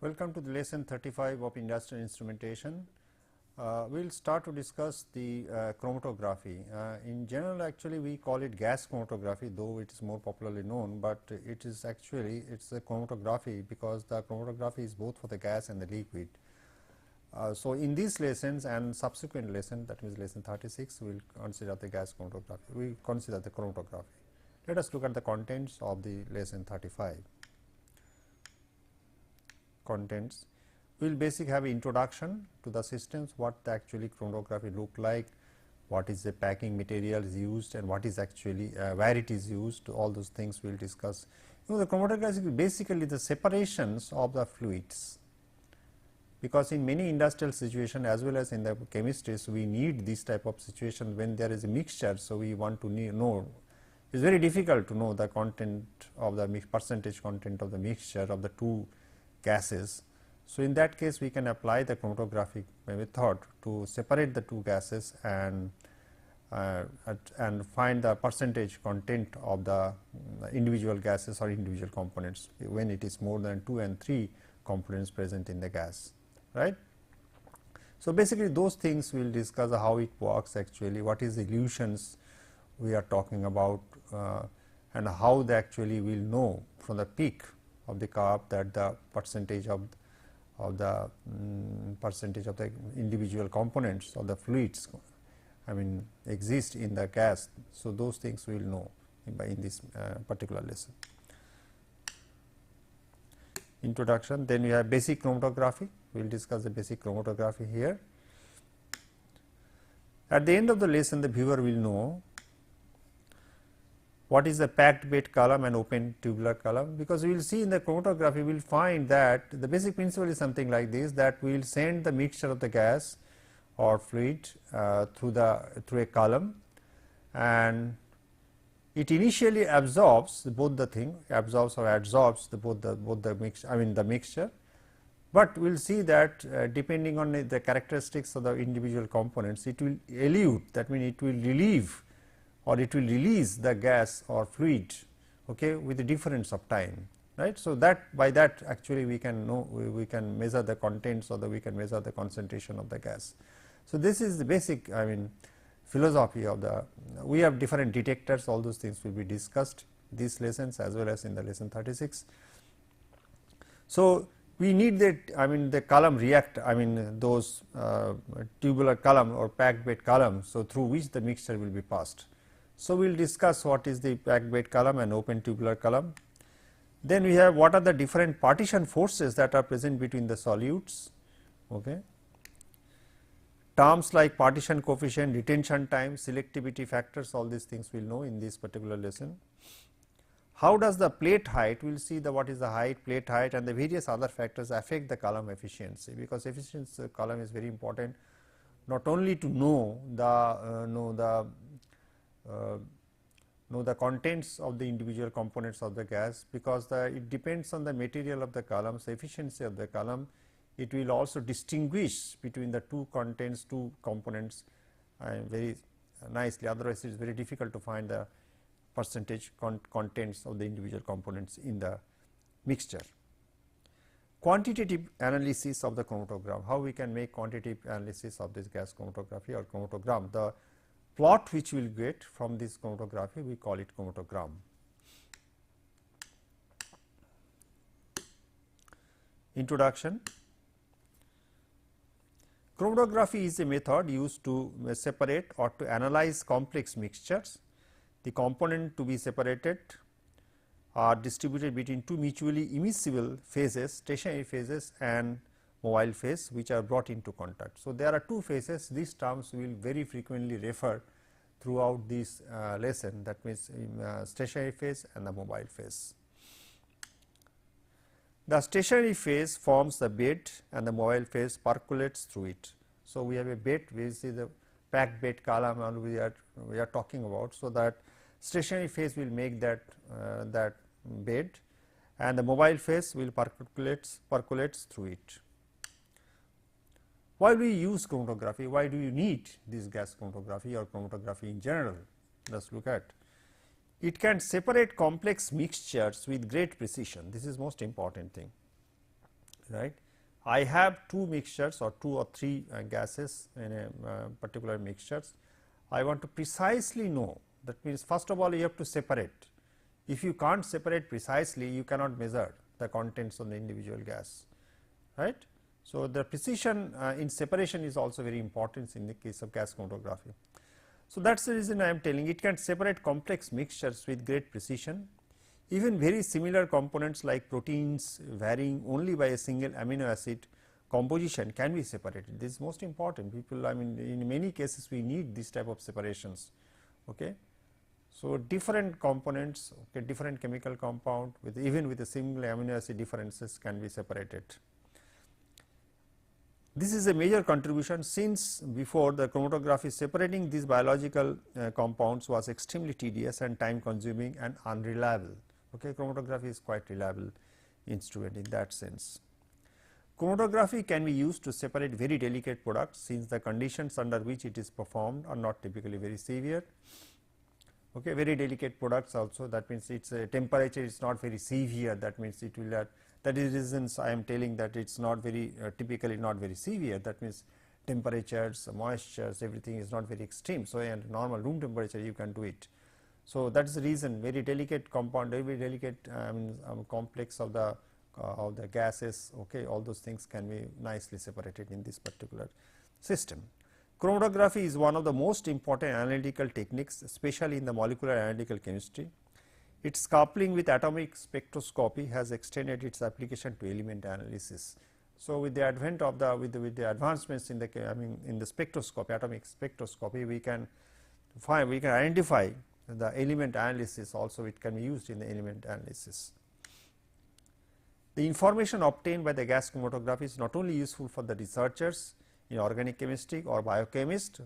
Welcome to the lesson 35 of industrial instrumentation. We will start to discuss the chromatography. In general, actually we call it gas chromatography, though it is more popularly known, but it is actually it's a chromatography because the chromatography is both for the gas and the liquid. So in these lessons and subsequent lesson, that means lesson 36, we will consider the gas chromatography. We consider the chromatography. Let us look at the contents of the lesson 35. Contents. We will basically have an introduction to the systems, what the actually chromatography look like, what is the packing material is used and what is actually where it is used, all those things we will discuss. The chromatography is basically the separations of the fluids, because in many industrial situations as well as in the chemistries we need this type of situation when there is a mixture. So, we want to know, it is very difficult to know the content of the percentage content of the mixture of the two gases. So, in that case we can apply the chromatographic method to separate the two gases and find the percentage content of the individual gases or individual components when it is more than 2 and 3 components present in the gas, right. So, basically those things we will discuss how it works actually, what is the illusions we are talking about and how they actually will know from the peak of the curve that the percentage of the individual components of the fluids exist in the gas. So, those things we will know in this particular lesson. Introduction, then we have basic chromatography. We will discuss the basic chromatography here. At the end of the lesson, the viewer will know what is the packed bed column and open tubular column, because we will see in the chromatography we will find that the basic principle is something like this, that we will send the mixture of the gas or fluid through a column, and it initially absorbs both the thing, absorbs the mixture, but we will see that depending on the characteristics of the individual components, it will elute, that means it will relieve or it will release the gas or fluid, okay, with the difference of time, right. So, that by that actually we can know, we can measure the contents, or we can measure the concentration of the gas. So, this is the basic philosophy of the, we have different detectors, all those things will be discussed these lessons as well as in the lesson 36. So, we need that the column react, those tubular column or packed bed column, so through which the mixture will be passed. So, we will discuss what is the packed bed column and open tubular column. Then we have what are the different partition forces that are present between the solutes. Okay. Terms like partition coefficient, retention time, selectivity factors, all these things we will know in this particular lesson. How does the plate height, we will see what is the height, plate height and the various other factors affect the column efficiency, because efficiency of column is very important, not only to know the contents of the individual components of the gas, because it depends on the material of the column. So, efficiency of the column, it will also distinguish between the two contents, two components very nicely, otherwise it is very difficult to find the percentage contents of the individual components in the mixture. Quantitative analysis of the chromatogram, how we can make quantitative analysis of this gas chromatography or chromatogram. The plot which we will get from this chromatography, we call it chromatogram. Introduction. Chromatography is a method used to separate or to analyze complex mixtures. The component to be separated are distributed between two mutually immiscible phases, stationary phases and mobile phase, which are brought into contact. So, there are two phases, these terms we will very frequently refer throughout this lesson, that means stationary phase and the mobile phase. The stationary phase forms the bed and the mobile phase percolates through it. So, we have a bed, we see the packed bed column and we are talking about. So, that stationary phase will make that bed and the mobile phase will percolates through it. Why do we use chromatography? Why do you need this gas chromatography or chromatography in general? Let us look at. It can separate complex mixtures with great precision. This is most important thing. right. I have two mixtures or two or three gases in a particular mixtures. I want to precisely know, that means first of all you have to separate. If you can't separate precisely, you cannot measure the contents of the individual gas, right. So, the precision in separation is also very important in the case of gas chromatography. So, that is the reason I am telling it can separate complex mixtures with great precision. Even very similar components like proteins varying only by a single amino acid composition can be separated. This is most important. People, I mean, in many cases we need this type of separations. Okay. So, different components, okay, different chemical compound with even with a single amino acid differences can be separated. This is a major contribution, since before the chromatography separating these biological compounds was extremely tedious and time consuming and unreliable. Okay, chromatography is quite reliable instrument in that sense. Chromatography can be used to separate very delicate products, since the conditions under which it is performed are not typically very severe. Okay, very delicate products also, that means its temperature is not very severe, that means it will that is reasons I am telling that it is not very typically not very severe, that means temperatures, moistures, everything is not very extreme. So, at normal room temperature you can do it. So, that is the reason very delicate compound, very delicate complex of the gases, okay, all those things can be nicely separated in this particular system. Chromatography is one of the most important analytical techniques, especially in the molecular analytical chemistry. Its coupling with atomic spectroscopy has extended its application to element analysis. So, with the advent of the with the advancements in the in the spectroscopy, atomic spectroscopy, we can identify the element analysis also. It can be used in the element analysis. The information obtained by the gas chromatography is not only useful for the researchers in organic chemistry or biochemist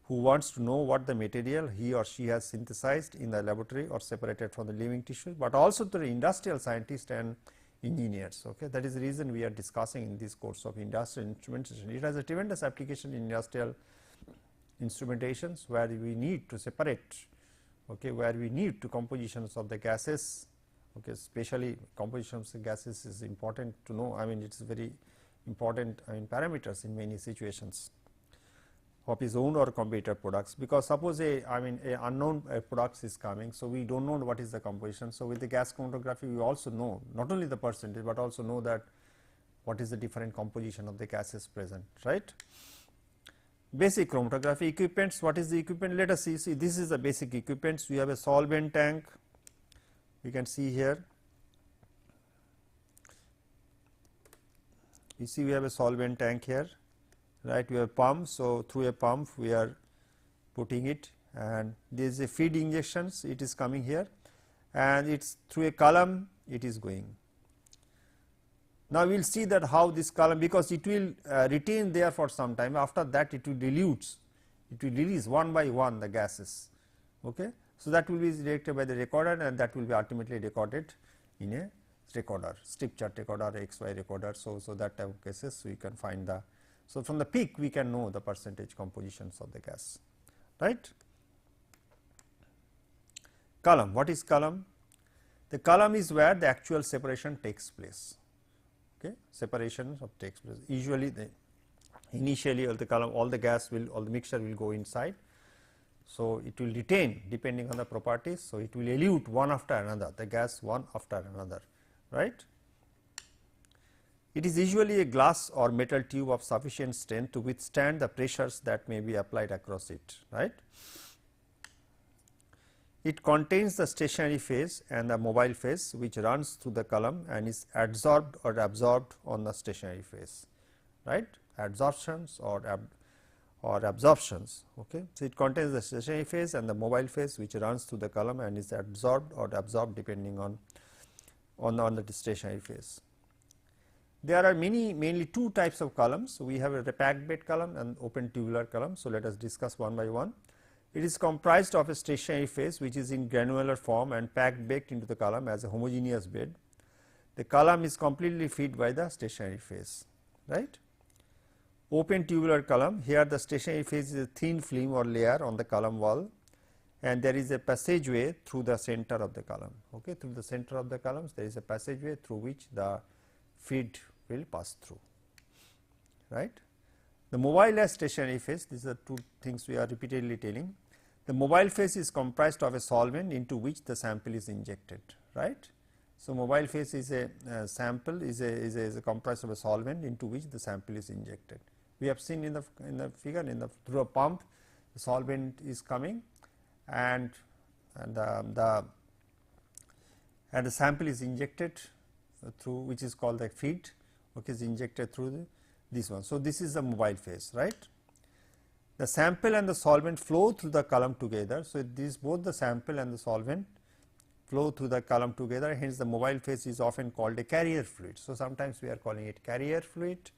who wants to know what the material he or she has synthesized in the laboratory or separated from the living tissue, but also to the industrial scientists and engineers. Okay. That is the reason we are discussing in this course of industrial instrumentation. It has a tremendous application in industrial instrumentations, where we need to separate, okay, where we need to compositions of the gases, okay, especially compositions of gases is important to know. I mean, it is very important parameters in many situations of his own or competitor products, because suppose a unknown products is coming. So, we do not know what is the composition. So, with the gas chromatography we also know not only the percentage, but also know that what is the different composition of the gases present, right. Basic chromatography equipments. What is the equipment? Let us see. See, this is the basic equipments. We have a solvent tank, we can see here. You see, we have a solvent tank here, right. We have pump. So, through a pump we are putting it, and there is a feed injections, it is coming here, and it is through a column it is going. Now, we will see that how this column, because it will retain there for some time, after that it will dilute, it will release one by one the gases. Okay. So, that will be detected by the recorder, and that will be ultimately recorded in a recorder, strip chart recorder, XY recorder. So, that type of cases we can find the, so from the peak we can know the percentage compositions of the gas, right. Column. What is column? The column is where the actual separation takes place. Okay. Separation of takes place. Usually initially all the column, all the gas will, all the mixture will go inside. So, it will retain depending on the properties. So, it will elute one after another, the gas one after another, right. It is usually a glass or metal tube of sufficient strength to withstand the pressures that may be applied across it, right. It contains the stationary phase and the mobile phase, which runs through the column and is adsorbed or absorbed on the stationary phase, right. Adsorptions or absorptions. Okay. So, it contains the stationary phase and the mobile phase, which runs through the column and is absorbed or absorbed depending on the stationary phase. There are mainly two types of columns. So, we have a packed bed column and open tubular column. So, let us discuss one by one. It is comprised of a stationary phase, which is in granular form and packed baked into the column as a homogeneous bed. The column is completely fed by the stationary phase, right. Open tubular column, here the stationary phase is a thin film or layer on the column wall, and there is a passageway through the center of the column. Okay. Through the center of the columns there is a passageway through which the feed will pass through, right. The mobile as stationary phase, these are two things we are repeatedly telling. The mobile phase is comprised of a solvent into which the sample is injected, right. So, mobile phase is a sample is comprised of a solvent into which the sample is injected. We have seen in the figure through a pump the solvent is coming and the sample is injected through, which is called the feed, okay, is injected through this one. So, this is the mobile phase, right. The sample and the solvent flow through the column together. So, these both the sample and the solvent flow through the column together, hence the mobile phase is often called a carrier fluid. So, sometimes we are calling it carrier fluid.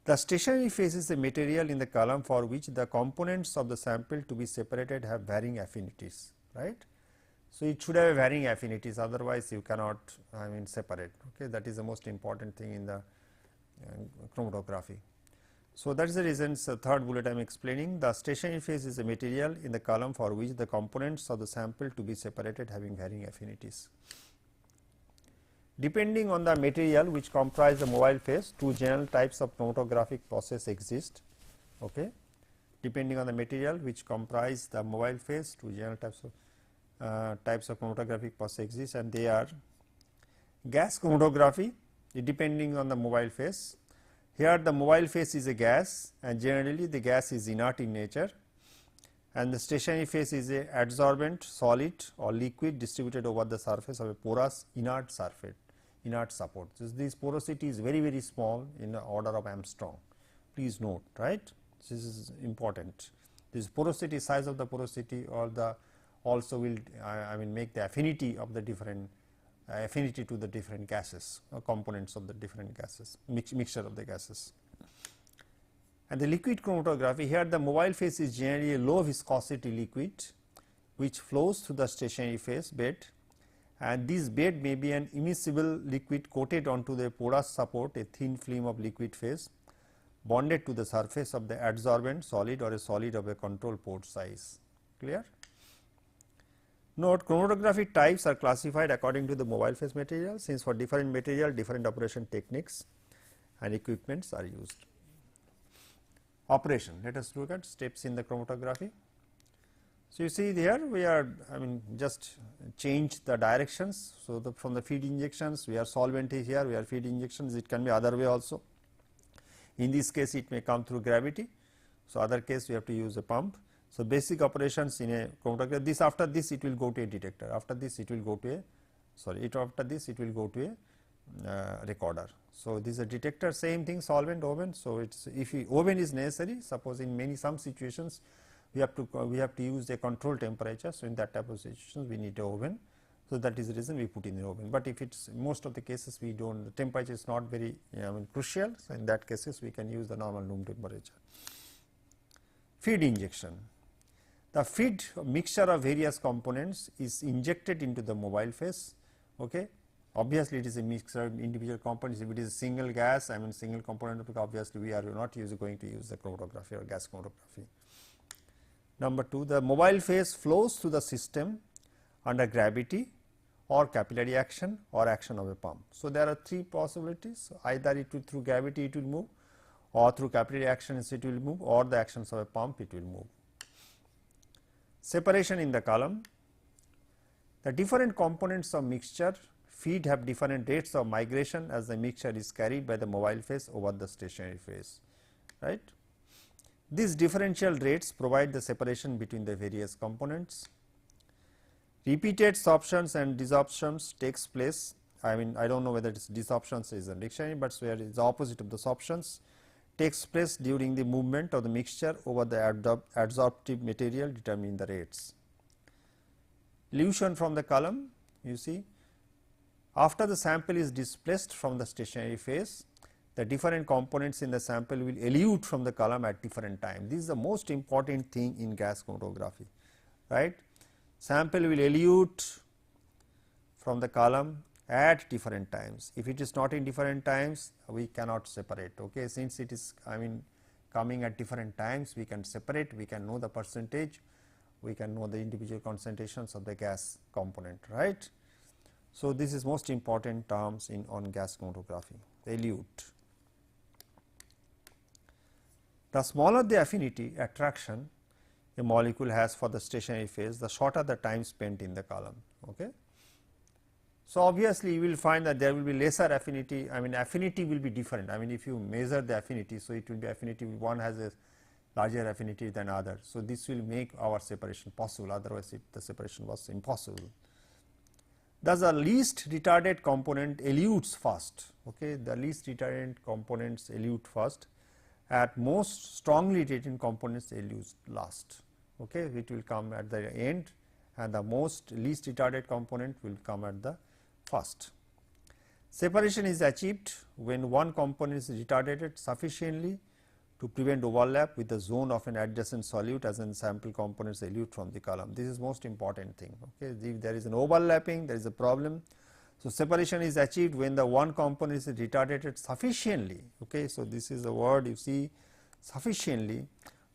The stationary phase is the material in the column for which the components of the sample to be separated have varying affinities, right. So, it should have varying affinities, otherwise you cannot separate, okay. That is the most important thing in the chromatography. So, that is the reason third bullet I am explaining. The stationary phase is a material in the column for which the components of the sample to be separated having varying affinities. Depending on the material which comprise the mobile phase, two general types of chromatographic process exist, okay. Depending on the material which comprise the mobile phase, two general types of chromatographic process exist, and they are gas chromatography, depending on the mobile phase. Here the mobile phase is a gas and generally the gas is inert in nature, and the stationary phase is a adsorbent solid or liquid distributed over the surface of a porous inert surface, inert support. This porosity is very, very small in the order of Armstrong, please note, right. This is important. This porosity, size of the porosity or the also will make the affinity of the different affinity to the different gases or components of the different gases, mixture of the gases. And the liquid chromatography, here the mobile phase is generally a low viscosity liquid which flows through the stationary phase bed, and this bed may be an immiscible liquid coated onto the porous support, a thin film of liquid phase bonded to the surface of the adsorbent solid or a solid of a control port size. Clear? Note, chromatographic types are classified according to the mobile phase material, since for different material different operation techniques and equipments are used. Operation, let us look at steps in the chromatography. So, you see here we are just change the directions. So, from the feed injections we are solvent is here, we are feed injections, it can be other way also. In this case it may come through gravity. So, other case we have to use a pump. So, basic operations in a chromatograph, this after this it will go to a detector, after this it will go to a after this it will go to a recorder. So, this is a detector, same thing, solvent, oven. So, it is if oven is necessary, suppose in some situations we have to use a control temperature. So, in that type of situations we need a oven. So, that is the reason we put in the oven, but if it is most of the cases we do not, the temperature is not very crucial. So, in that cases we can use the normal room temperature. Feed injection. The feed mixture of various components is injected into the mobile phase, okay. Obviously, it is a mixture of individual components. If it is a single gas, single component, obviously we are not going to use the chromatography or gas chromatography. Number 2, the mobile phase flows through the system under gravity or capillary action or action of a pump. So, there are three possibilities, either it will through gravity it will move, or through capillary actions it will move, or the actions of a pump it will move. Separation in the column. The different components of mixture feed have different rates of migration as the mixture is carried by the mobile phase over the stationary phase, right. These differential rates provide the separation between the various components. Repeated sorptions and desorptions takes place. I do not know whether it is desorptions is a dictionary, but where it is the opposite of the sorptions takes place during the movement of the mixture over the adsorptive material, determining the rates. Elution from the column, you see, after the sample is displaced from the stationary phase, the different components in the sample will elute from the column at different times. This is the most important thing in gas chromatography, right. Sample will elute from the column at different times. If it is not in different times, we cannot separate, okay. Since it is coming at different times, we can separate, we can know the percentage, we can know the individual concentrations of the gas component, right. So, this is most important terms in on gas chromatography, the elute. The smaller the affinity attraction a molecule has for the stationary phase, the shorter the time spent in the column. Okay. So, obviously, you will find that there will be lesser affinity, I mean affinity will be different, I mean if you measure the affinity. So, it will be affinity, one has a larger affinity than other. So, this will make our separation possible, otherwise the separation was impossible. Thus, the least retarded component elutes first, okay. The least retarded components elute first, at most strongly retarded components elute last, okay. It will come at the end and the most least retarded component will come at the first. Separation is achieved when one component is retarded sufficiently to prevent overlap with the zone of an adjacent solute as in sample components elute from the column. This is most important thing. Okay. If there is an overlapping, there is a problem. So, separation is achieved when the one component is retarded sufficiently. Okay. So, this is the word you see, sufficiently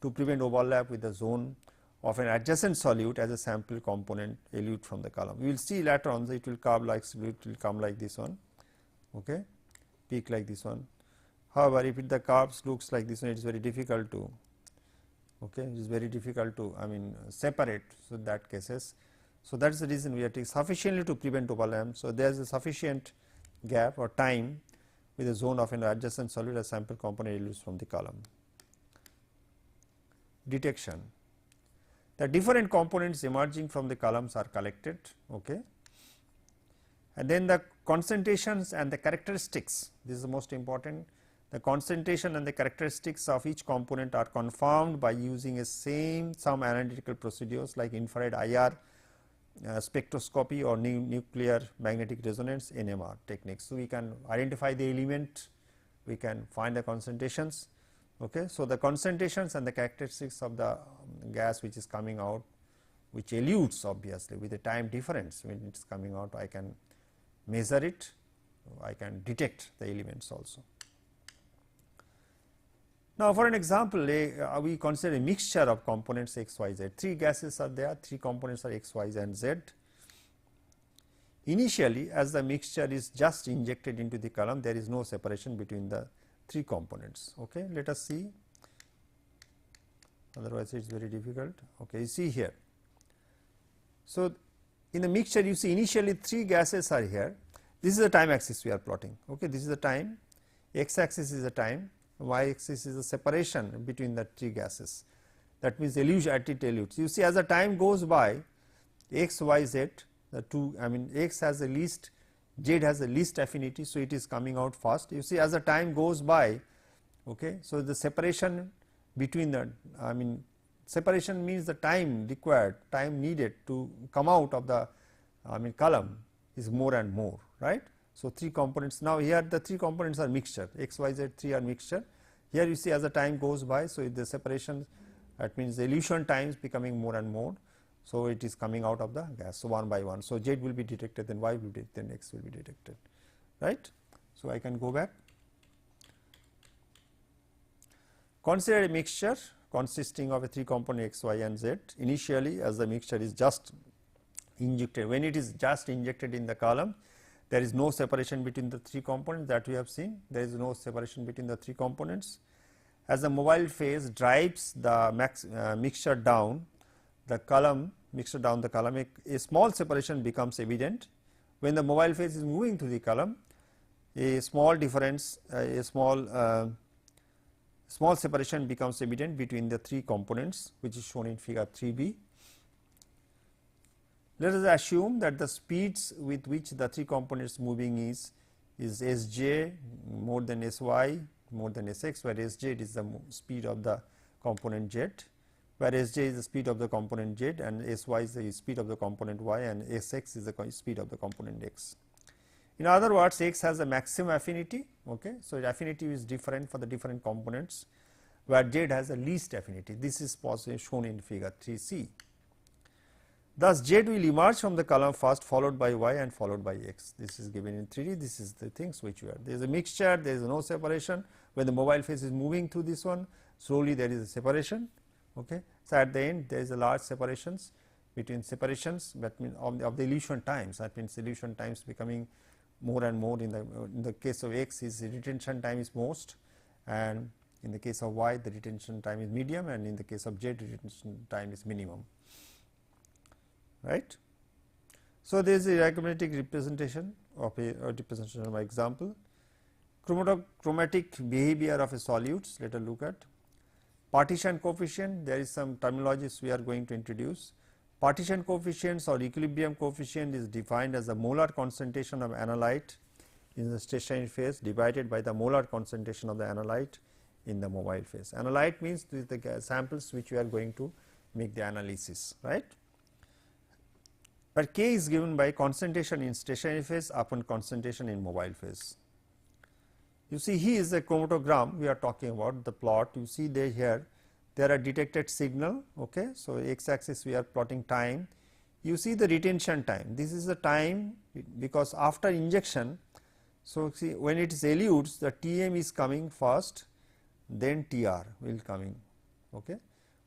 to prevent overlap with the zone of an adjacent solute as a sample component elute from the column. We will see later on, so it will come like this one, okay, peak like this one. However, if the curves looks like this one, it is very difficult to, okay, it is very difficult to, I mean separate. So, that cases. So, that is the reason we are taking sufficiently to prevent overlap. So, there is a sufficient gap or time with the zone of an adjacent solute as sample component elutes from the column. Detection. The different components emerging from the columns are collected, okay, and then the concentrations and the characteristics, this is the most important. The concentration and the characteristics of each component are confirmed by using a some analytical procedures like infrared IR spectroscopy or nuclear magnetic resonance NMR techniques. So, we can identify the element, we can find the concentrations. Okay. So, the concentrations and the characteristics of the gas which is coming out, which elutes obviously with the time difference when it is coming out, I can measure it, I can detect the elements also. Now, for an example, we consider a mixture of components X, Y, Z. 3 gases are there, 3 components are X, Y, Z and Z. Initially, as the mixture is just injected into the column, there is no separation between the 3 components. Okay. Let us see, otherwise it is very difficult. Okay. You see here. So, in the mixture you see initially 3 gases are here. This is the time axis we are plotting. Okay. This is the time, x axis is the time, y axis is the separation between the 3 gases. That means at it elutes. You see, as the time goes by, x, y, z, the 2, I mean x has the least, z has the least affinity. So, it is coming out fast. You see, as the time goes by, okay, so the separation between the, I mean separation means the time required, time needed to come out of the, I mean column is more and more, right. So, 3 components. Now, here the 3 components are mixture, x, y, z 3 are mixture. Here you see as the time goes by, so the separation, that means the elution time is becoming more and more. So, it is coming out of the gas. So, one by one. So, Z will be detected, then Y will be detected, then X will be detected, right. So, I can go back. Consider a mixture consisting of a 3 component X, Y and Z. Initially, as the mixture is just injected, when it is just injected in the column, there is no separation between the 3 components that we have seen, there is no separation between the 3 components. As the mobile phase drives the mixture down the column, a small separation becomes evident. When the mobile phase is moving through the column, a small difference, small separation becomes evident between the 3 components, which is shown in figure 3b. Let us assume that the speeds with which the 3 components moving is Sj more than Sy more than Sx, where Sj is the speed of the component Z, where Sj is the speed of the component Z and Sy is the speed of the component Y and Sx is the speed of the component X. In other words, X has a maximum affinity. Okay. So, affinity is different for the different components, where Z has the least affinity. This is shown in figure 3c. Thus, Z will emerge from the column first, followed by Y and followed by X. This is given in 3D. This is the things which we are. There is a mixture, there is no separation. When the mobile phase is moving through this one, slowly there is a separation. Okay. So, at the end there is a large separations between separations, that means of the elution times, that means elution times becoming more and more. In the case of X, is retention time is most, and in the case of Y the retention time is medium, and in the case of Z retention time is minimum, right. So, there is a arithmetic representation of my example. Chromatic behavior of a solutes, let us look at. Partition coefficient, there is some terminologies we are going to introduce. Partition coefficients or equilibrium coefficient is defined as the molar concentration of analyte in the stationary phase divided by the molar concentration of the analyte in the mobile phase. Analyte means the samples which we are going to make the analysis, right. But K is given by concentration in stationary phase upon concentration in mobile phase. You see, here is the chromatogram we are talking about, the plot. You see here there are detected signal. Okay. So, x axis we are plotting time. You see the retention time, this is the time, because after injection. So, see when it is elutes, the Tm is coming first, then Tr will coming, okay,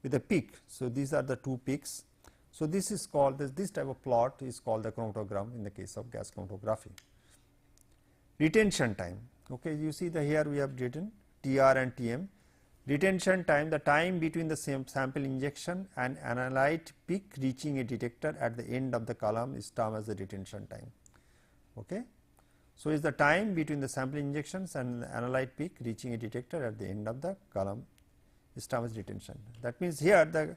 with a peak. So, these are the two peaks. So, this is called this type of plot is called the chromatogram in the case of gas chromatography. Retention time, okay, you see here we have written Tr and Tm. Retention time, the time between the same sample injection and analyte peak reaching a detector at the end of the column is termed as the retention time. Okay. So, is the time between the sample injections and the analyte peak reaching a detector at the end of the column is termed as retention. That means, here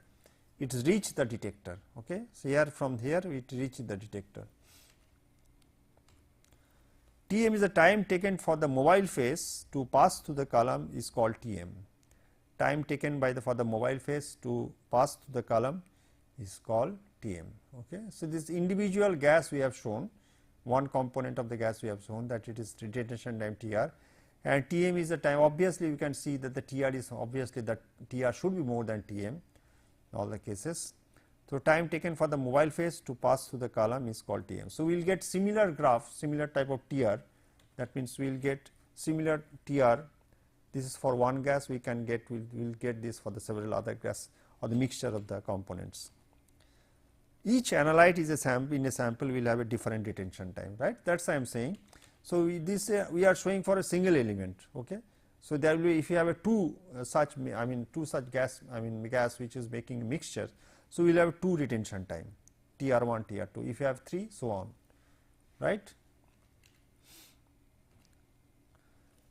it reached the detector. Okay. So, here from here it reached the detector. Tm is the time taken for the mobile phase to pass through the column is called Tm. Time taken by for the mobile phase to pass through the column is called Tm. Okay. So, this individual gas we have shown, one component of the gas we have shown that it is retention time Tr, and Tm is the time. Obviously, we can see that the Tr is obviously that Tr should be more than Tm in all the cases. So, time taken for the mobile phase to pass through the column is called Tm. So, we will get similar graph, similar type of Tr, that means we will get similar Tr. This is for one gas, we can get, we will get this for the several other gas or the mixture of the components. Each analyte is a sample, in a sample will have a different retention time, right, that is I am saying. So, we are showing for a single element. Okay. So, there will be, if you have a two such gas, gas which is making mixture. So, we will have two retention time Tr1, Tr2, if you have 3, so on, right.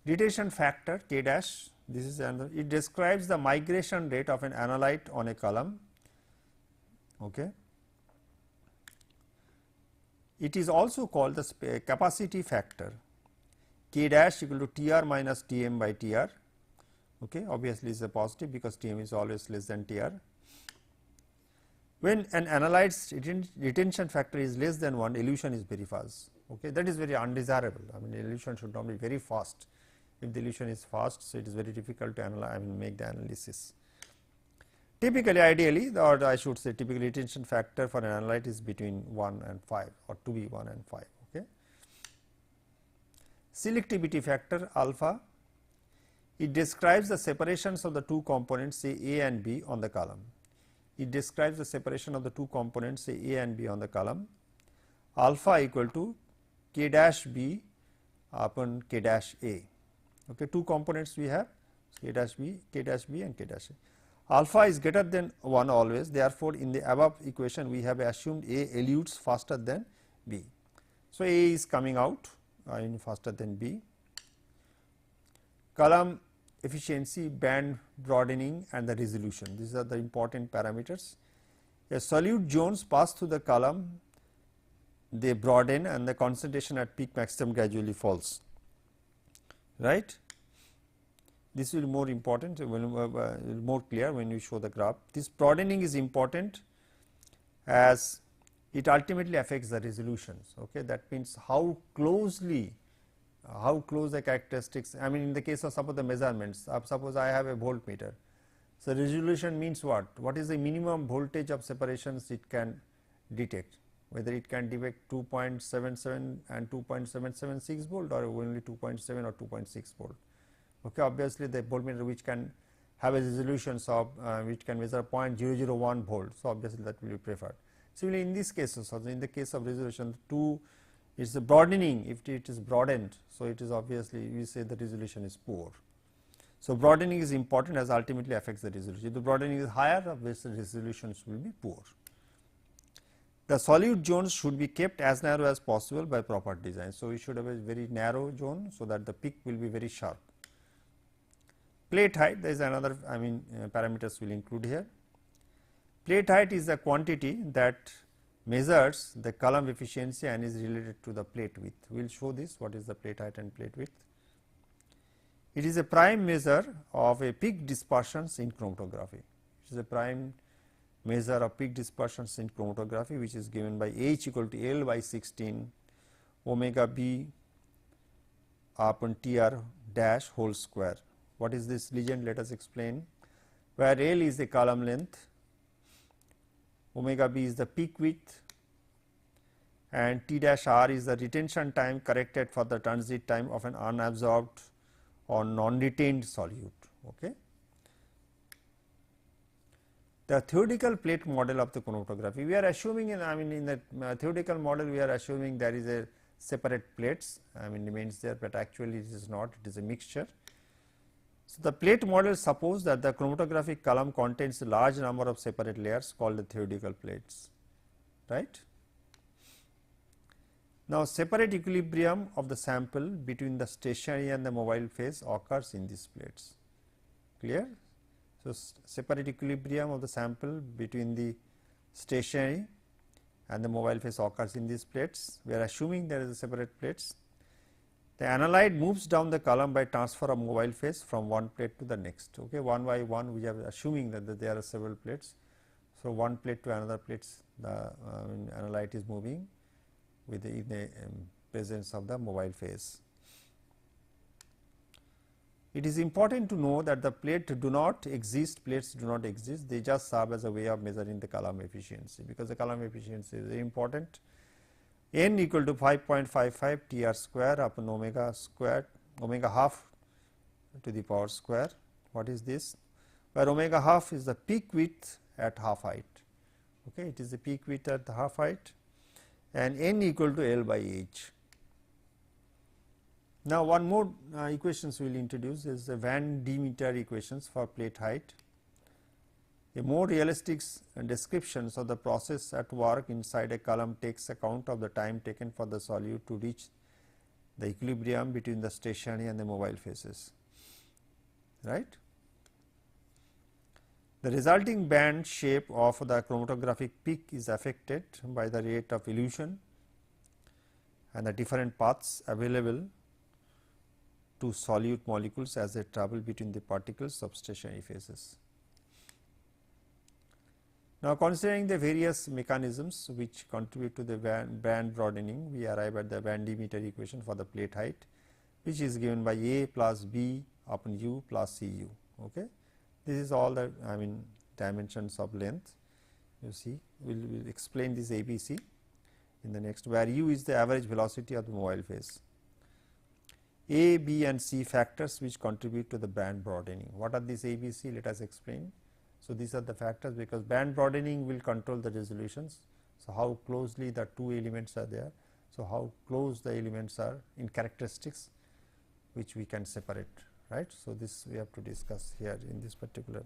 Retention factor K dash, this is another, it describes the migration rate of an analyte on a column. Okay. It is also called the capacity factor K dash equal to Tr minus Tm by Tr. Okay. Obviously, it is a positive because Tm is always less than Tr. When an analyte's retention factor is less than 1, elution is very fast. Okay. That is very undesirable. Elution should not be very fast. If the elution is fast, so it is very difficult to analyze, make the analysis. Typically, ideally, or I should say typical retention factor for an analyte is between 1 and 5 or to be 1 and 5. Okay. Selectivity factor alpha, it describes the separations of the two components say A and B on the column. It describes the separation of the two components say A and B on the column. Alpha equal to K dash B upon K dash A. Okay, two components we have K dash B and K dash A. Alpha is greater than 1 always, therefore, in the above equation we have assumed A elutes faster than B. So, A is coming out faster than B. Column efficiency, band broadening and the resolution, these are the important parameters. A solute zones pass through the column, they broaden and the concentration at peak maximum gradually falls. Right. This will be more important, more clear when you show the graph. This broadening is important as it ultimately affects the resolutions. Okay. That means how close the characteristics, in the case of suppose the measurements, suppose I have a voltmeter. So, resolution means what? What is the minimum voltage of separations it can detect? Whether it can detect 2.77 and 2.776 volt or only 2.7 or 2.6 volt. Okay. Obviously, the voltmeter which can have a resolution of which can measure 0.001 volt. So, obviously, that will be preferred. Similarly, in this case also, in the case of resolution 2, it is the broadening. If it is broadened, so it is obviously we say the resolution is poor. So, broadening is important as ultimately affects the resolution. If the broadening is higher, obviously resolutions will be poor. The solute zones should be kept as narrow as possible by proper design. So, we should have a very narrow zone, so that the peak will be very sharp. Plate height, there is another parameters will include here. Plate height is the quantity that measures the column efficiency and is related to the plate width. We will show this, what is the plate height and plate width. It is a prime measure of a peak dispersions in chromatography. It is a prime measure of peak dispersions in chromatography, which is given by H equal to L by 16 omega B upon TR dash whole square. What is this legend? Let us explain. Where L is the column length, omega B is the peak width, and T dash R is the retention time corrected for the transit time of an unabsorbed or non-retained solute. Okay. The theoretical plate model of the chromatography, we are assuming in the theoretical model we are assuming there is a separate plates remains there, but actually it is not, it is a mixture. So, the plate model suppose that the chromatographic column contains a large number of separate layers called the theoretical plates, right. Now, separate equilibrium of the sample between the stationary and the mobile phase occurs in these plates, clear. So, separate equilibrium of the sample between the stationary and the mobile phase occurs in these plates. We are assuming there is a separate plates. The analyte moves down the column by transfer of mobile phase from one plate to the next. Okay, one by one we are assuming that there are several plates. So, one plate to another plates, the analyte is moving with the presence of the mobile phase. It is important to know that the plates do not exist, they just serve as a way of measuring the column efficiency, because the column efficiency is very important. N equal to 5.55 TR square upon omega squared, omega half to the power square. What is this? Where omega half is the peak width at half height. Okay, it is the peak width at the half height, and N equal to L by H. Now, one more equations we will introduce is the Van Demeter equations for plate height. A more realistic descriptions of the process at work inside a column takes account of the time taken for the solute to reach the equilibrium between the stationary and the mobile phases, right. The resulting band shape of the chromatographic peak is affected by the rate of elution and the different paths available to solute molecules as they travel between the particles of stationary phases. Now, considering the various mechanisms which contribute to the band broadening, we arrive at the Van Demeter equation for the plate height, which is given by A plus B upon U plus Cu. Okay. This is all the dimensions of length. You see, we will explain this ABC in the next, where U is the average velocity of the mobile phase. A, B and C factors which contribute to the band broadening. What are these A, B, C? Let us explain. So, these are the factors, because band broadening will control the resolutions. So, how closely the two elements are there. So, how close the elements are in characteristics which we can separate, right. So, this we have to discuss here in this particular.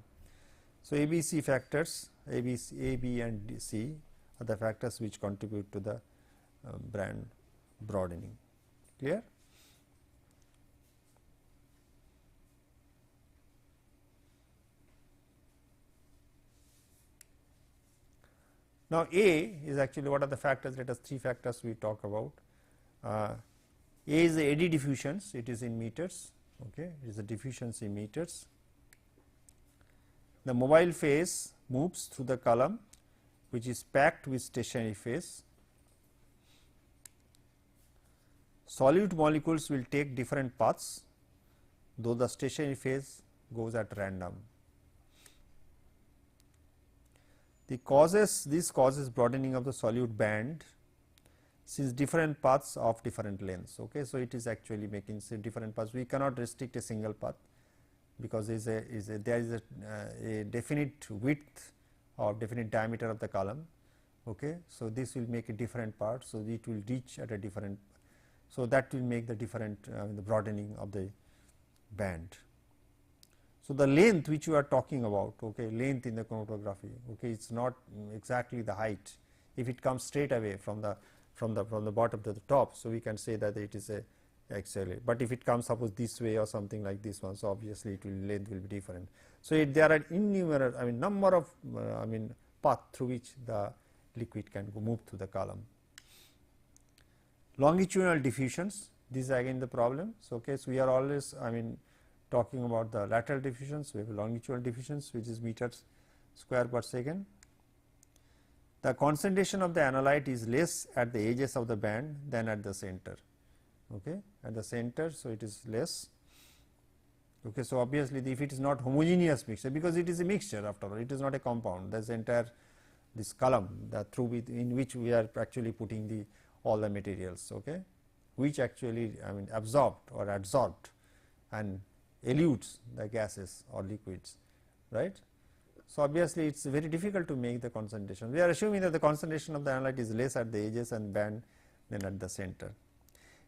So, A, B, C factors, A, B and D, C are the factors which contribute to the band broadening, clear. Now, A is actually what are the factors? Let us three factors we talk about. A is the eddy diffusions, it is in meters, okay, it is the diffusions in meters. The mobile phase moves through the column which is packed with stationary phase. Solute molecules will take different paths, though the stationary phase goes at random. This causes broadening of the solute band since different paths of different lengths. Okay. So, it is actually making different paths. We cannot restrict a single path, because there is a definite width or definite diameter of the column. Okay. So, this will make a different part. So, it will reach at a different, so that will make the different the broadening of the band. So, the length which you are talking about, okay, length in the chromatography, okay, it is not exactly the height. If it comes straight away from the bottom to the top, so we can say that it is a actually, but if it comes suppose this way or something like this one, so obviously it will length will be different. So, there are innumerable, I mean, number of path through which the liquid can go move through the column. Longitudinal diffusions, this is again the problem. So, okay, so we are always, I mean, talking about the lateral diffusions, we have longitudinal diffusions which is meters square per second. The concentration of the analyte is less at the edges of the band than at the center, okay, at the center. So, it is less. Okay, so, obviously, if it is not homogeneous mixture, because it is a mixture after all, it is not a compound, that is entire this column that through in which we are actually putting the all the materials, okay, which actually I mean absorbed or adsorbed and elutes the gases or liquids, right. So, obviously, it is very difficult to make the concentration. We are assuming that the concentration of the analyte is less at the edges and band than at the center.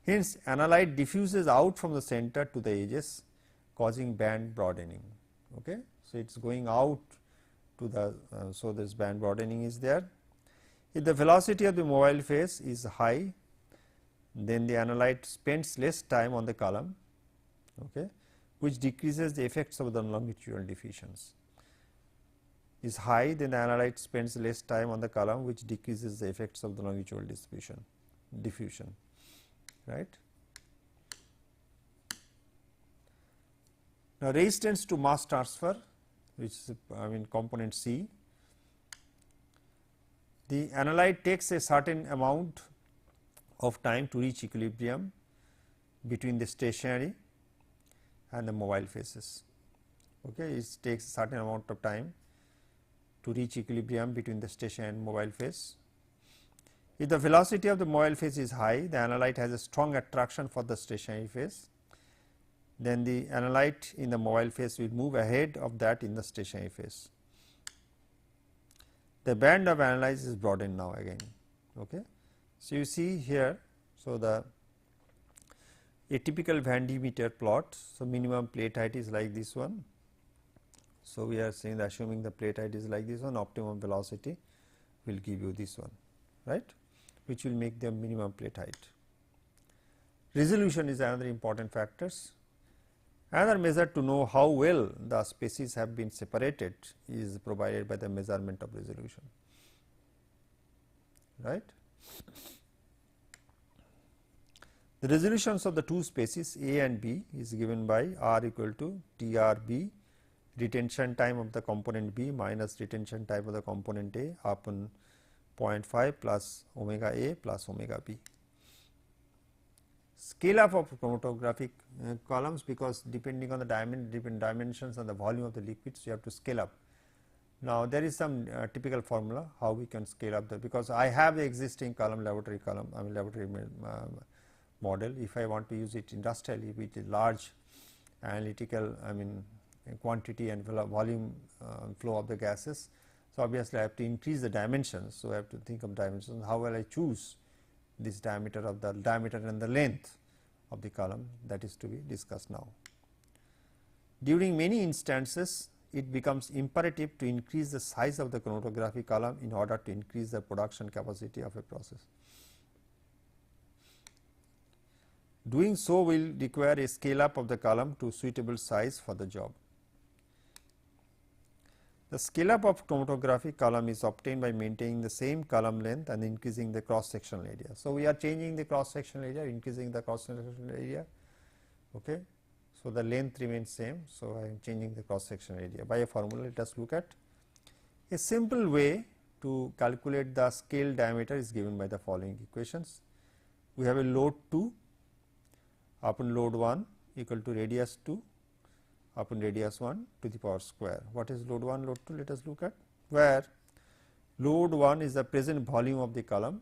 Hence, analyte diffuses out from the center to the edges, causing band broadening. Okay. So, it is going out to the so this band broadening is there. If the velocity of the mobile phase is high, then the analyte spends less time on the column, okay, which decreases the effects of the longitudinal diffusions. Is high, then the analyte spends less time on the column, which decreases the effects of the longitudinal diffusion, right. Now, resistance to mass transfer, which is I mean component C. The analyte takes a certain amount of time to reach equilibrium between the stationary and the mobile phases. Okay, it takes a certain amount of time to reach equilibrium between the stationary and mobile phase. If the velocity of the mobile phase is high, the analyte has a strong attraction for the stationary phase. Then the analyte in the mobile phase will move ahead of that in the stationary phase. The band of analyte is broadened now again. Okay. So, you see here, so the a typical Van de Meter plot. So, minimum plate height is like this one. So, we are saying that assuming the plate height is like this one, optimum velocity will give you this one, right, which will make the minimum plate height. Resolution is another important factors. Another measure to know how well the species have been separated is provided by the measurement of resolution, right. The resolutions of the two species A and B is given by R equal to TRB, retention time of the component B minus retention time of the component A upon 0.5 plus omega A plus omega B. Scale up of chromatographic columns, because depending on the different dimensions and the volume of the liquids, you have to scale up. Now, there is some typical formula how we can scale up because I have the existing laboratory column, I mean laboratory model. If I want to use it industrially with a large analytical, I mean quantity and volume flow of the gases. So, obviously, I have to increase the dimensions. So, I have to think of dimensions. How will I choose this diameter of the diameter and the length of the column, that is to be discussed now. During many instances, it becomes imperative to increase the size of the chromatographic column in order to increase the production capacity of a process. Doing so will require a scale up of the column to suitable size for the job. The scale up of chromatographic column is obtained by maintaining the same column length and increasing the cross sectional area. So, we are changing the cross sectional area, increasing the cross sectional area. Okay. So, the length remains same. So, I am changing the cross sectional area by a formula. Let us look at a simple way to calculate the scale diameter is given by the following equations. We have a load 2 upon load 1 equal to radius 2 upon radius 1 to the power square. What is load 1, load 2? Let us look at, where load 1 is the present volume of the column,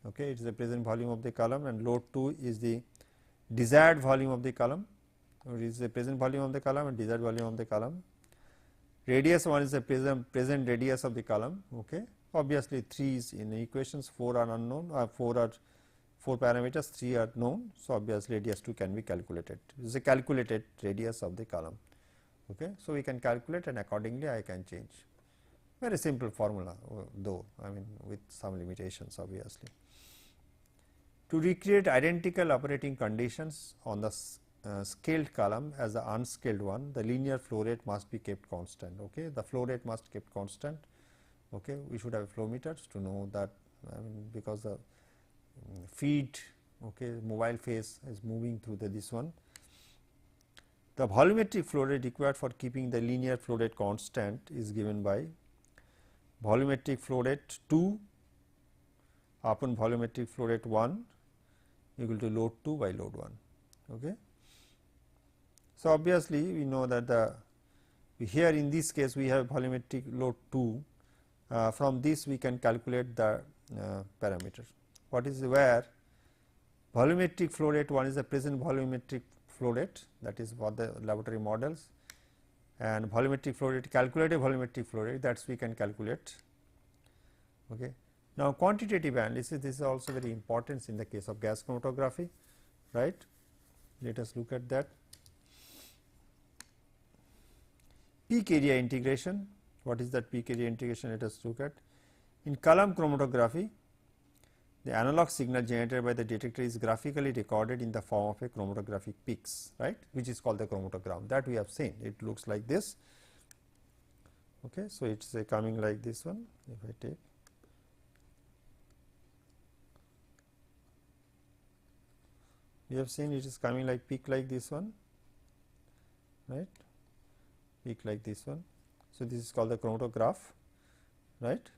okay, it is the present volume of the column, and load 2 is the desired volume of the column, or it is the present volume of the column and desired volume of the column. Radius 1 is the present radius of the column. Okay. Obviously, 3 is in the equations, 4 are unknown, 4 parameters, 3 are known. So, obviously, radius 2 can be calculated. This is a calculated radius of the column. Okay. So, we can calculate and accordingly I can change. Very simple formula, though I mean with some limitations obviously. To recreate identical operating conditions on the scaled column as the unscaled one, the linear flow rate must be kept constant. Okay. The flow rate must kept constant. Okay. We should have flow meters to know that, I mean, because the feed, okay, mobile phase is moving through this one. The volumetric flow rate required for keeping the linear flow rate constant is given by volumetric flow rate 2 upon volumetric flow rate 1 equal to load 2 by load 1. Okay. So, obviously, we know that here in this case we have volumetric load 2, from this we can calculate the parameter. What is where volumetric flow rate 1 is the present volumetric flow rate, that is for the laboratory models, and volumetric flow rate, calculated volumetric flow rate, that is we can calculate. Okay. Now, quantitative analysis, this is also very important in the case of gas chromatography, right. Let us look at that. Peak area integration, what is that peak area integration? Let us look at. In column chromatography, the analog signal generated by the detector is graphically recorded in the form of a chromatographic peaks, right, which is called the chromatogram, that we have seen. It looks like this. Okay. So, it is coming like this one, if I take. We have seen it is coming like peak like this one, right, peak like this one. So, this is called the chromatograph, right.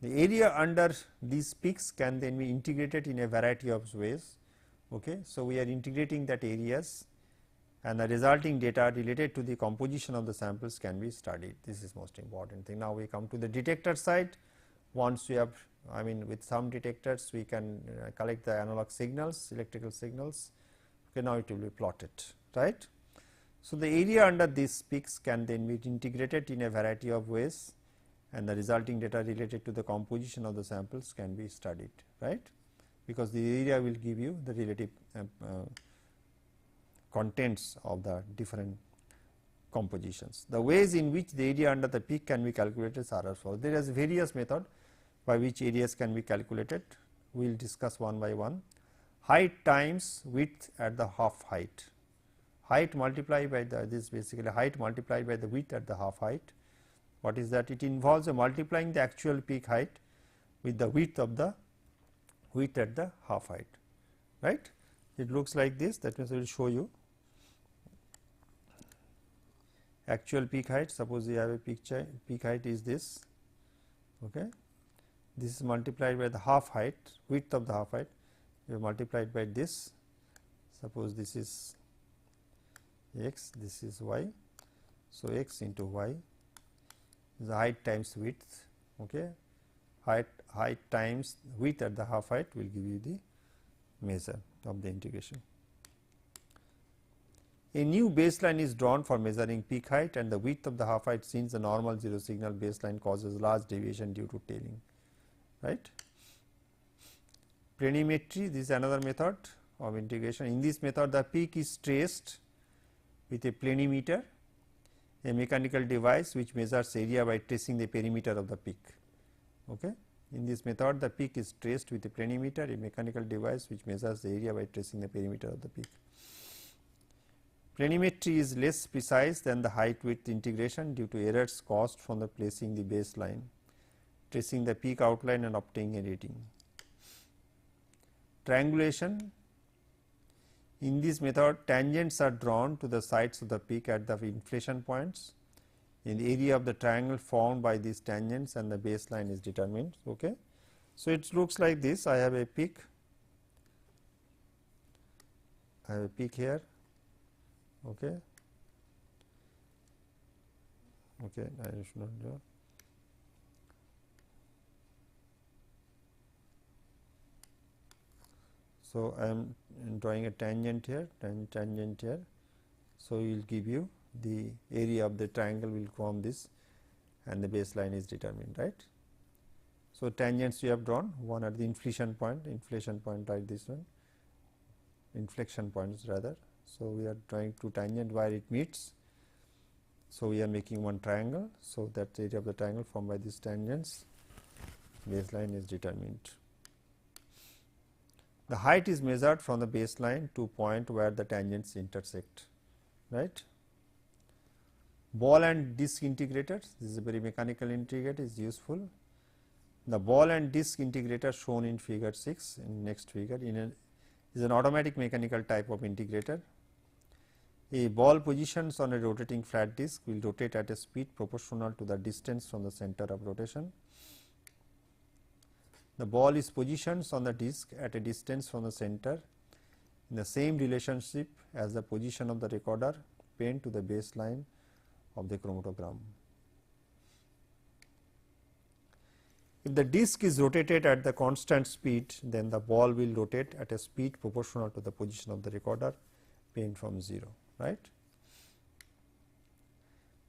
The area under these peaks can then be integrated in a variety of ways. Okay. So, we are integrating that areas and the resulting data related to the composition of the samples can be studied. This is most important thing. Now, we come to the detector side. Once we have, I mean, with some detectors we can collect the analog signals, electrical signals. Okay. Now, it will be plotted, right. So, the area under these peaks can then be integrated in a variety of ways and the resulting data related to the composition of the samples can be studied, right, because the area will give you the relative contents of the different compositions. The ways in which the area under the peak can be calculated are as follows. There is various method by which areas can be calculated. We will discuss one by one. Height times width at the half height. Height multiplied by this basically height multiplied by the width at the half height. What is that? It involves multiplying the actual peak height with the width of the width at the half height, right. It looks like this, that means I will show you actual peak height. Suppose you have a peak height is this, okay. This is multiplied by the half height, width of the half height, you have multiplied by this. Suppose this is x, this is y. So, x into y is the height times width, okay. Height times width at the half height will give you the measure of the integration. A new baseline is drawn for measuring peak height and the width of the half height, since the normal zero signal baseline causes large deviation due to tailing, right. Planimetry, this is another method of integration. In this method, the peak is traced with a planimeter, a mechanical device which measures area by tracing the perimeter of the peak. Okay. In this method, the peak is traced with a planimeter, a mechanical device which measures the area by tracing the perimeter of the peak. Planimetry is less precise than the height width integration due to errors caused from the placing the baseline, tracing the peak outline and obtaining a rating. Triangulation. In this method, tangents are drawn to the sides of the peak at the inflection points in the area of the triangle formed by these tangents and the baseline is determined. Okay. So, it looks like this. I have a peak, here. Okay. Okay, I should not do. So, I am drawing a tangent here, tangent here. So, we will give you the area of the triangle will form this and the baseline is determined, right. So, tangents we have drawn, one at the inflection point like this one, inflection points rather. So, we are drawing two tangent where it meets. So, we are making one triangle. So, that area of the triangle formed by these tangents, baseline is determined. The height is measured from the baseline to point where the tangents intersect, right. Ball and disc integrators, this is a very mechanical integrator, is useful. The ball and disc integrator shown in figure 6 in next figure is an automatic mechanical type of integrator. A ball positions on a rotating flat disc will rotate at a speed proportional to the distance from the center of rotation. The ball is positioned on the disc at a distance from the center in the same relationship as the position of the recorder pen to the baseline of the chromatogram. If the disc is rotated at the constant speed, then the ball will rotate at a speed proportional to the position of the recorder pen from 0, right.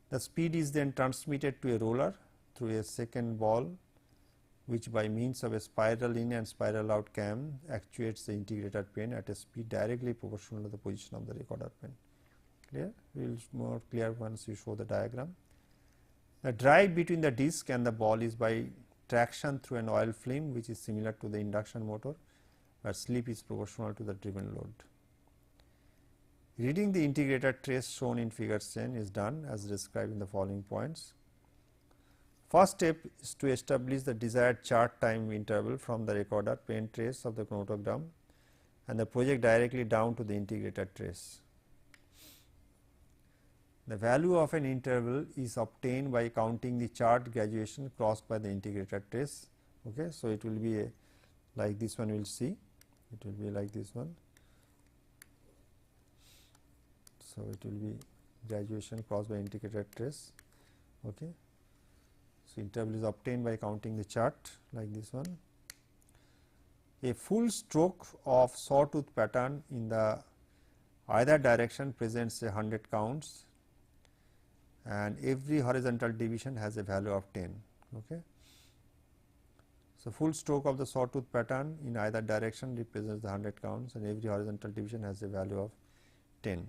The speed is then transmitted to a roller through a second ball, which by means of a spiral in and spiral out cam actuates the integrator pen at a speed directly proportional to the position of the recorder pen. Clear? We will more clear once you show the diagram. The drive between the disc and the ball is by traction through an oil film, which is similar to the induction motor, where slip is proportional to the driven load. Reading the integrator trace shown in figure 10 is done as described in the following points. First step is to establish the desired chart time interval from the recorder pen trace of the chromatogram and the project directly down to the integrator trace. The value of an interval is obtained by counting the chart graduation crossed by the integrator trace. Okay. So, it will be like this one, we will see, it will be like this one. So, it will be graduation crossed by integrator trace. Okay. So, interval is obtained by counting the chart like this one. A full stroke of sawtooth pattern in the either direction presents 100 counts, and every horizontal division has a value of 10. Okay. So, full stroke of the sawtooth pattern in either direction represents the 100 counts, and every horizontal division has a value of 10.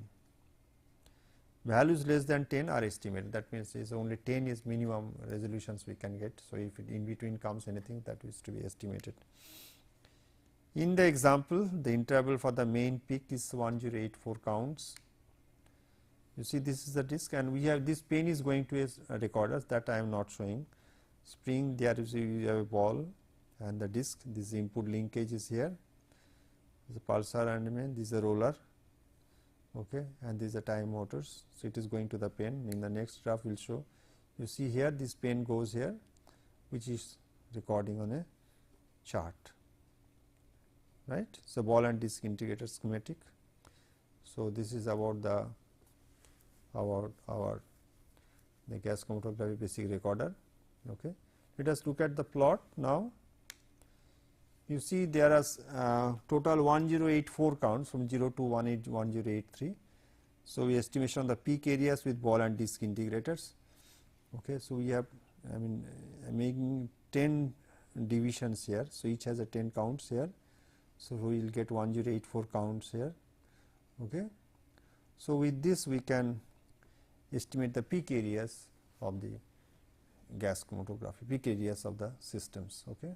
Values less than 10 are estimated, that means is only 10 is minimum resolutions we can get. So, if it in between comes anything, that is to be estimated. In the example, the interval for the main peak is 1084 counts. You see, this is the disc, and we have this pen is going to a recorder that I am not showing. Spring, there is you have a ball and the disc, this input linkage is here, this is a pulsar element, this is a roller, okay, and these are time motors. So, it is going to the pen. In the next graph will show, you see here this pen goes here, which is recording on a chart, right. So, ball and disc integrator schematic. So, this is about the gas chromatography basic recorder. Okay. Let us look at the plot now. You see there are total 1084 counts from 0 to 1083. So, we estimation on the peak areas with ball and disc integrators. Okay. So, we have making 10 divisions here. So, each has a 10 counts here. So, we will get 1084 counts here. Okay. So, with this we can estimate the peak areas of the gas chromatography, peak areas of the systems. Okay.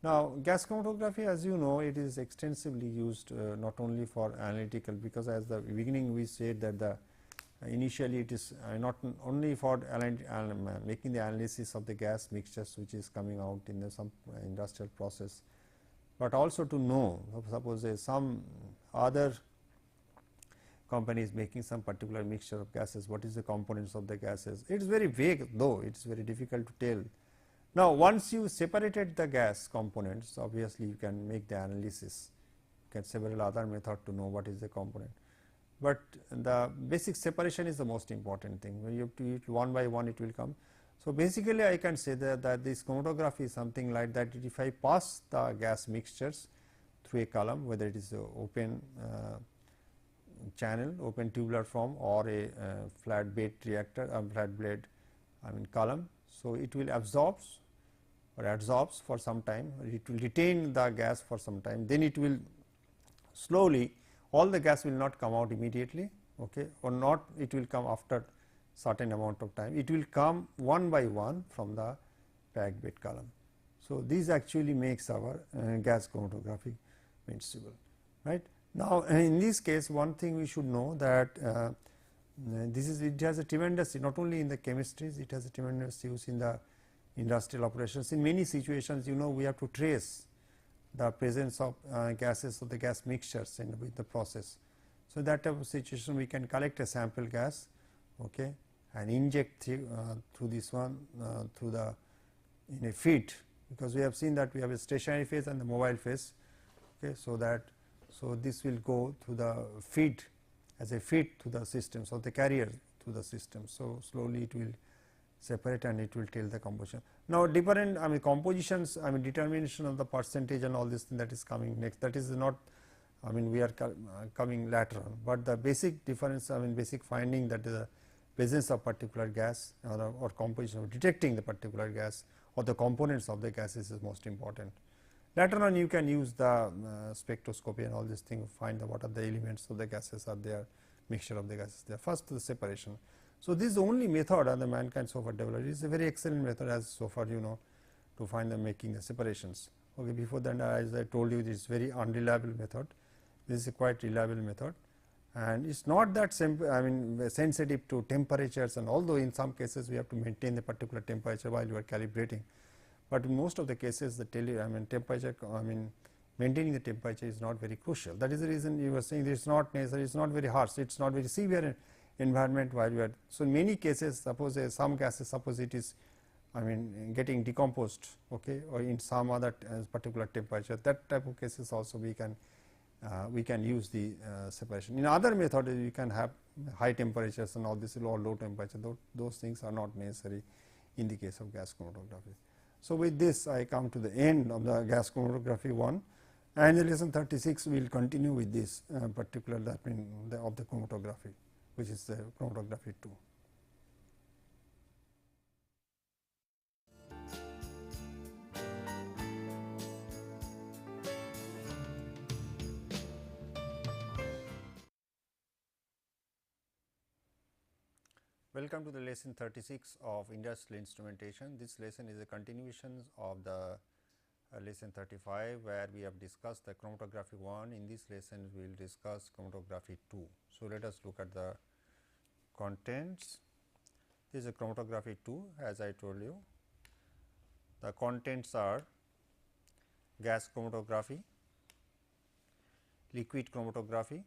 Now, gas chromatography, as you know, it is extensively used not only for analytical, because as the beginning we said that the initially it is not only for making the analysis of the gas mixtures which is coming out in some industrial process, but also to know, suppose there is some other company is making some particular mixture of gases, what is the components of the gases. It is very vague, though it is very difficult to tell. Now, once you separated the gas components, obviously you can make the analysis, you can several other method to know what is the component, but the basic separation is the most important thing. When you have to use one by one, it will come. So, basically I can say that this chromatography is something like that. If I pass the gas mixtures through a column, whether it is open channel, open tubular form, or a flat bed reactor, flat bed column. So, it will absorbs or adsorbs for some time, it will retain the gas for some time, then it will slowly, all the gas will not come out immediately, okay, or not, it will come after certain amount of time, it will come one by one from the packed bed column. So, this actually makes our gas chromatography feasible, right. Now, in this case, one thing we should know that this is, it has a tremendous, not only in the chemistries, it has a tremendous use in the industrial operations. In many situations, you know, we have to trace the presence of gases or the gas mixtures in with the process. So, that type of situation we can collect a sample gas, okay, and inject through this one through the in a feed, because we have seen that we have a stationary phase and the mobile phase. Okay, so that, so this will go through the feed as a feed to the system, so the carrier to the system. So, slowly it will separate and it will tell the composition. Now, different compositions, determination of the percentage and all this thing, that is coming next, that is not, we are coming later on, but the basic difference, basic finding, that the presence of particular gas or composition of detecting the particular gas or the components of the gases is most important. Later on, you can use the spectroscopy and all this thing, find what are the elements of the gases are there, mixture of the gases there. First, the separation. So, this is the only method the mankind so far developed. It is a very excellent method, as so far you know, to find the making the separations. Okay, before that, as I told you, this is very unreliable method. This is a quite reliable method, and it is not that sensitive to temperatures, and although in some cases we have to maintain the particular temperature while you are calibrating, but in most of the cases the temperature, maintaining the temperature is not very crucial. That is the reason you were saying it is not necessary, it is not very harsh, it is not very severe environment while you are. So, in many cases, suppose some gases, suppose it is getting decomposed, okay, or in some other particular temperature, that type of cases also we can use the separation. In other method, you can have high temperatures and all this, or low temperature, those things are not necessary in the case of gas chromatography. So, with this I come to the end of the gas chromatography 1, and in lesson 36 we will continue with this particular of the chromatography, which is the chromatography 2. Welcome to the lesson 36 of industrial instrumentation. This lesson is a continuation of the lesson 35, where we have discussed the chromatography 1. In this lesson, we will discuss chromatography 2. So, let us look at the contents. This is a chromatography 2, as I told you. The contents are gas chromatography, liquid chromatography,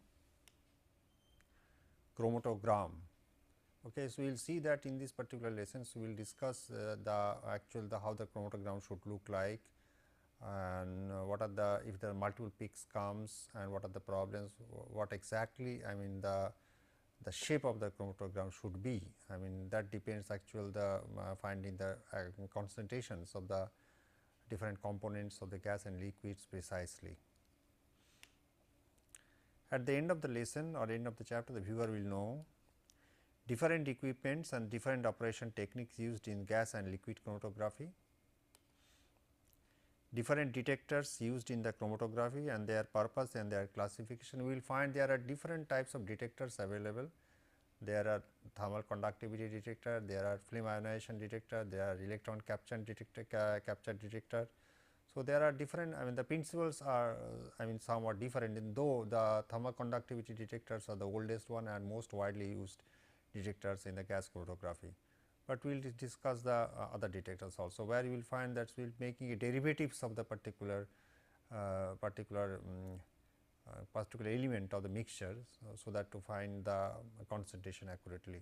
chromatogram. Okay, so we will see that in this particular lesson, so we will discuss how the chromatogram should look like, and what are the, if the multiple peaks comes, and what are the problems, what exactly the shape of the chromatogram should be. That depends finding the concentrations of the different components of the gas and liquids precisely. At the end of the lesson or end of the chapter, the viewer will know different equipments and different operation techniques used in gas and liquid chromatography, different detectors used in the chromatography and their purpose and their classification. We will find there are different types of detectors available. There are thermal conductivity detector, there are film ionization detector, there are electron capture detector. So, there are different, the principles are somewhat different, though the thermal conductivity detectors are the oldest one and most widely used detectors in the gas chromatography. But we will discuss the other detectors also, where you will find that we will making derivatives of the particular element of the mixture, so that to find the concentration accurately.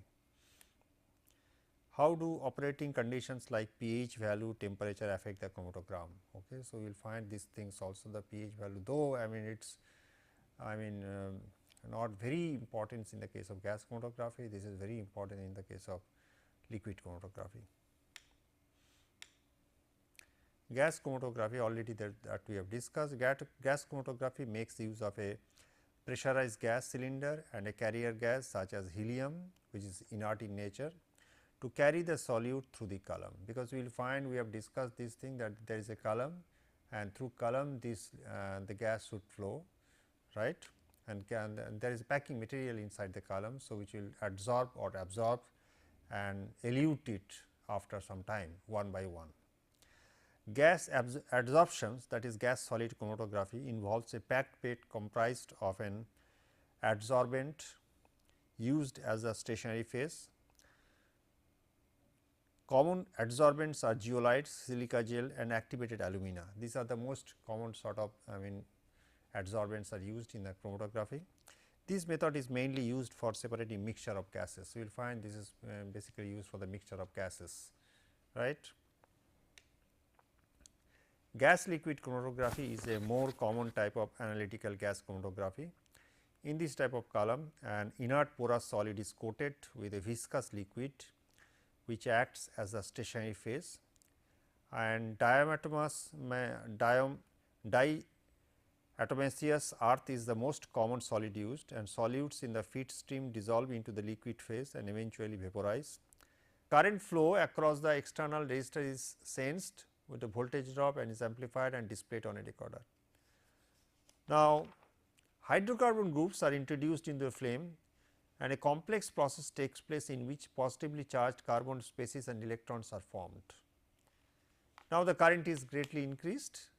How do operating conditions like pH value, temperature affect the chromatogram? Okay, so we will find these things also, the pH value, though it's not very important in the case of gas chromatography, this is very important in the case of liquid chromatography. Gas chromatography, already that we have discussed. Gas chromatography makes use of a pressurized gas cylinder and a carrier gas such as helium, which is inert in nature, to carry the solute through the column, because we will find, we have discussed this thing, that there is a column and through column this the gas should flow, right, and there is a packing material inside the column. So, which will absorb and elute it after some time one by one. Gas adsorptions, that is gas solid chromatography, involves a packed plate comprised of an adsorbent used as a stationary phase. Common adsorbents are zeolites, silica gel and activated alumina. These are the most common sort of adsorbents are used in the chromatography. This method is mainly used for separating mixture of gases. You will find this is basically used for the mixture of gases, right. Gas liquid chromatography is a more common type of analytical gas chromatography. In this type of column, an inert porous solid is coated with a viscous liquid which acts as a stationary phase, and diatomaceous earth is the most common solid used, and solutes in the feed stream dissolve into the liquid phase and eventually vaporize. Current flow across the external resistor is sensed with a voltage drop and is amplified and displayed on a recorder. Now, hydrocarbon groups are introduced into the flame and a complex process takes place in which positively charged carbon species and electrons are formed. Now, the current is greatly increased.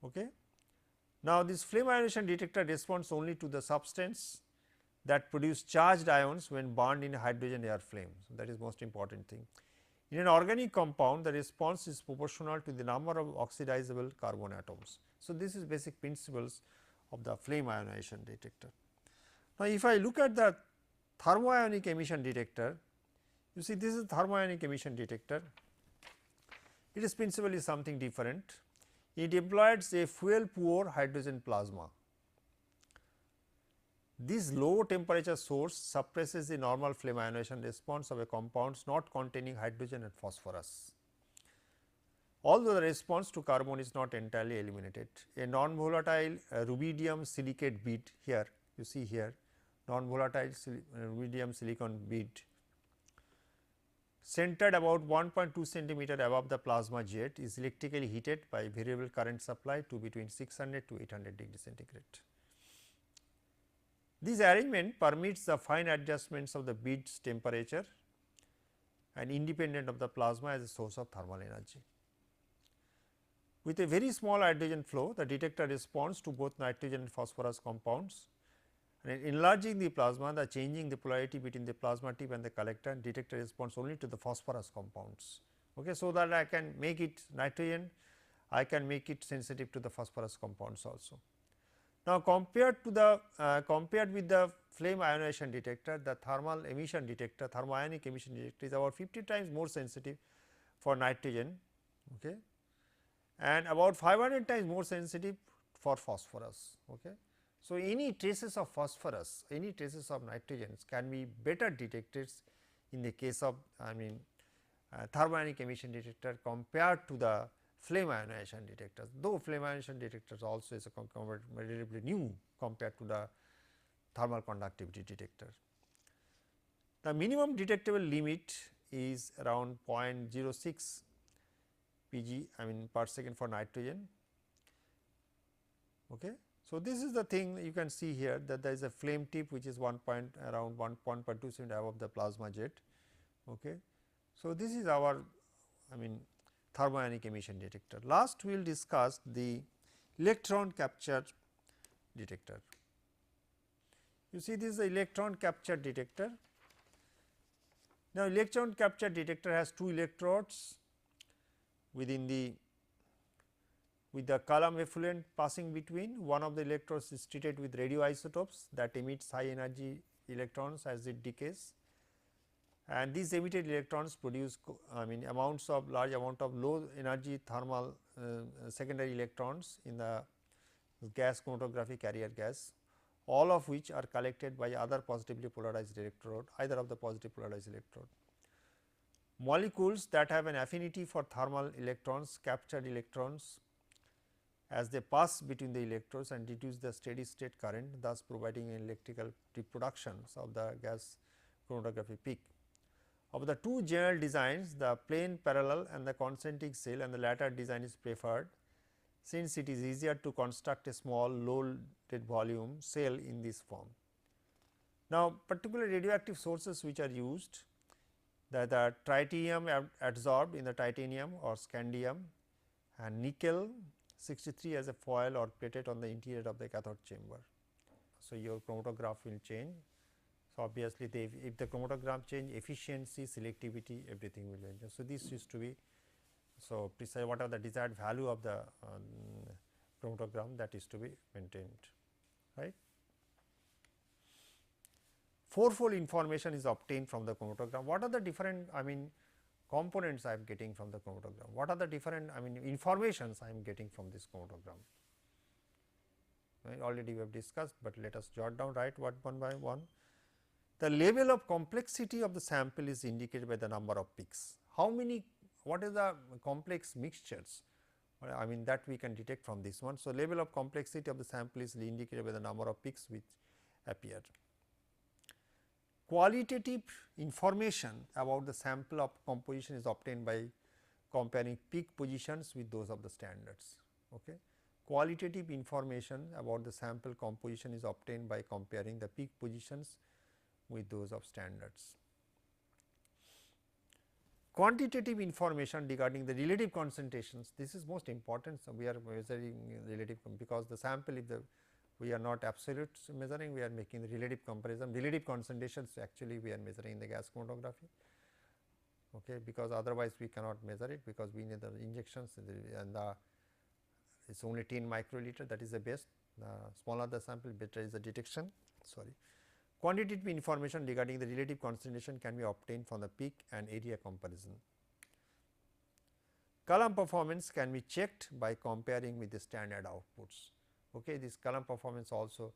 Okay. Now, this flame ionization detector responds only to the substance that produce charged ions when burned in a hydrogen air flame. So, that is most important thing. In an organic compound, the response is proportional to the number of oxidizable carbon atoms. So, this is basic principles of the flame ionization detector. Now, if I look at the thermoionic emission detector, you see this is thermoionic emission detector. It is principally something different. It employs a fuel poor hydrogen plasma. This low temperature source suppresses the normal flame ionization response of a compounds not containing hydrogen and phosphorus. Although the response to carbon is not entirely eliminated, a non-volatile rubidium silicate bead, here you see here non-volatile rubidium silicon bead centered about 1.2 centimeter above the plasma jet is electrically heated by variable current supply to between 600 to 800 degree centigrade. This arrangement permits the fine adjustments of the bead's temperature and independent of the plasma as a source of thermal energy. With a very small hydrogen flow, the detector responds to both nitrogen and phosphorus compounds, and in enlarging the plasma, the changing the polarity between the plasma tip and the collector, and detector responds only to the phosphorus compounds. Okay, so that I can make it nitrogen, I can make it sensitive to the phosphorus compounds also. Now, compared with the flame ionization detector, the thermal emission detector, thermoionic emission detector is about 50 times more sensitive for nitrogen, okay, and about 500 times more sensitive for phosphorus. Okay. So, any traces of phosphorus, any traces of nitrogens can be better detected in the case of thermionic emission detector compared to the flame ionization detectors, though flame ionization detectors also is a comparatively new compared to the thermal conductivity detector. The minimum detectable limit is around 0.06 Pg per second for nitrogen. Okay. So, this is the thing you can see here, that there is a flame tip which is around 1.2 cm above the plasma jet. Okay. So, this is our thermionic emission detector. Last we will discuss the electron capture detector. You see, this is the electron capture detector. Now, electron capture detector has two electrodes within with the column effluent passing between. One of the electrodes is treated with radioisotopes that emits high energy electrons as it decays, and these emitted electrons produce large amount of low energy thermal secondary electrons in the gas chromatography carrier gas, all of which are collected by other positively polarized electrode, either of the positive polarized electrode. Molecules that have an affinity for thermal electrons, captured electrons, as they pass between the electrodes and reduce the steady state current, thus providing an electrical reproductions of the gas chromatography peak. Of the two general designs, the plain parallel and the concentric cell, and the latter design is preferred, since it is easier to construct a small low loaded volume cell in this form. Now, particular radioactive sources which are used, the tritium adsorbed in the titanium or scandium, and nickel 63 as a foil or plated on the interior of the cathode chamber. So, your chromatograph will change. So, obviously, if the chromatogram change, efficiency, selectivity, everything will change. So, this used to be, so precise what are the desired value of the chromatogram, that is to be maintained, right. Fourfold information is obtained from the chromatogram. What are the different components I am getting from the chromatogram? What are the different informations I am getting from this chromatogram? Right, already we have discussed, but let us jot down, right, one by one. The level of complexity of the sample is indicated by the number of peaks. How many, what is the complex mixtures, that we can detect from this one. So, level of complexity of the sample is indicated by the number of peaks which appear. Qualitative information about the sample of composition is obtained by comparing peak positions with those of the standards. Okay. Qualitative information about the sample composition is obtained by comparing the peak positions with those of standards. Quantitative information regarding the relative concentrations, this is most important. So, we are measuring relative, because the sample, if we are not absolute measuring, we are making the relative comparison. Relative concentrations actually we are measuring in the gas chromatography, okay, because otherwise we cannot measure it, because we need the injections and it is only 10 microliter, that is the best. The smaller the sample, better is the detection. Sorry. Quantitative information regarding the relative concentration can be obtained from the peak and area comparison. Column performance can be checked by comparing with the standard outputs. Okay, this column performance also,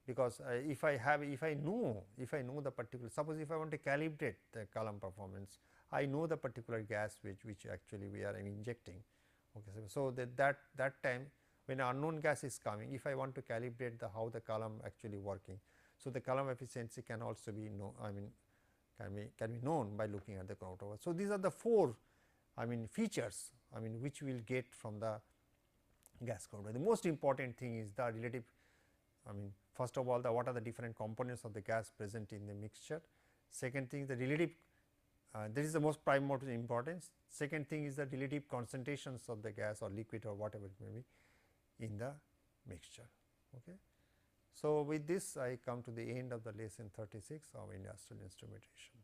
because if I know the particular, suppose if I want to calibrate the column performance, I know the particular gas which actually we are injecting. Okay, so that time when unknown gas is coming, if I want to calibrate how the column actually working, so the column efficiency can also be can be known by looking at the chromatograph. So, these are the four features which we will get from the gas chromatography. The most important thing is the relative, first of all, what are the different components of the gas present in the mixture. Second thing, the relative, this is the most primordial importance. Second thing is the relative concentrations of the gas or liquid or whatever it may be in the mixture. Okay. So, with this I come to the end of the lesson 36 of industrial instrumentation.